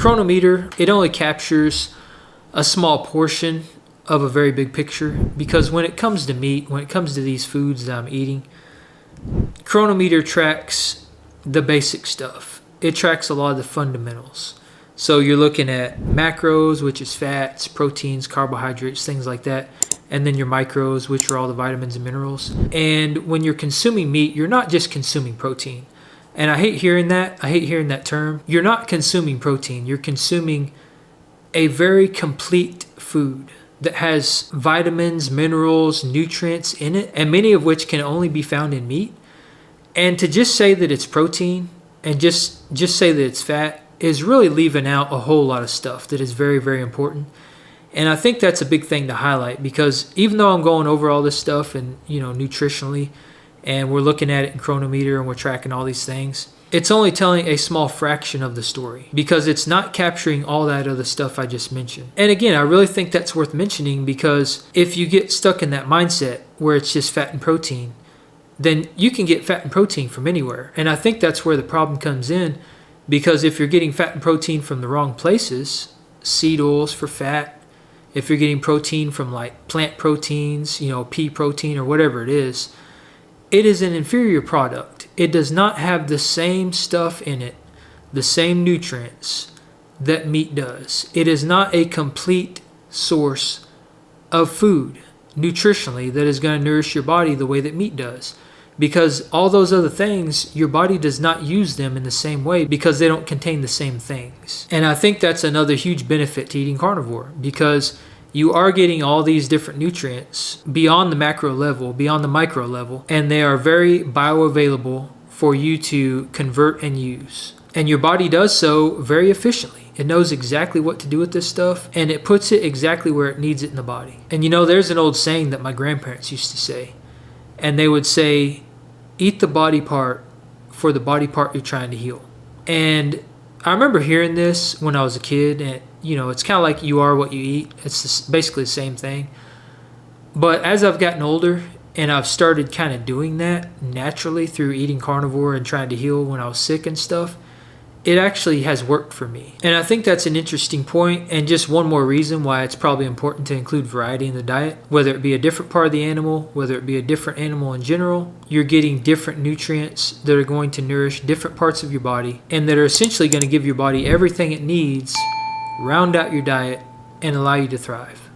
chronometer, it only captures a small portion of a very big picture, because when it comes to meat, when it comes to these foods that I'm eating, chronometer tracks the basic stuff. It tracks a lot of the fundamentals. So you're looking at macros, which is fats, proteins, carbohydrates, things like that. And then your micros, which are all the vitamins and minerals. And when you're consuming meat, you're not just consuming protein. And I hate hearing that. I hate hearing that term. You're not consuming protein. You're consuming a very complete food that has vitamins, minerals, nutrients in it, and many of which can only be found in meat. And to just say that it's protein and just say that it's fat is really leaving out a whole lot of stuff that is very, very important. And I think that's a big thing to highlight, because even though I'm going over all this stuff and, nutritionally, and we're looking at it in chronometer and we're tracking all these things, it's only telling a small fraction of the story, because it's not capturing all that other stuff I just mentioned. And again, I really think that's worth mentioning, because if you get stuck in that mindset where it's just fat and protein, then you can get fat and protein from anywhere. And I think that's where the problem comes in, because if you're getting fat and protein from the wrong places, seed oils for fat, if you're getting protein from like plant proteins, pea protein or whatever it is an inferior product. It does not have the same stuff in it, the same nutrients that meat does. It is not a complete source of food nutritionally that is going to nourish your body the way that meat does. Because all those other things, your body does not use them in the same way, because they don't contain the same things. And I think that's another huge benefit to eating carnivore, because you are getting all these different nutrients beyond the macro level, beyond the micro level, and they are very bioavailable for you to convert and use. And your body does so very efficiently. It knows exactly what to do with this stuff, and it puts it exactly where it needs it in the body. And there's an old saying that my grandparents used to say, and they would say, eat the body part for the body part you're trying to heal. And I remember hearing this when I was a kid, and it's kind of like you are what you eat. It's basically the same thing. But as I've gotten older and I've started kind of doing that naturally through eating carnivore and trying to heal when I was sick and stuff, it actually has worked for me. And I think that's an interesting point, and just one more reason why it's probably important to include variety in the diet. Whether it be a different part of the animal, whether it be a different animal in general, you're getting different nutrients that are going to nourish different parts of your body, and that are essentially going to give your body everything it needs, round out your diet, and allow you to thrive.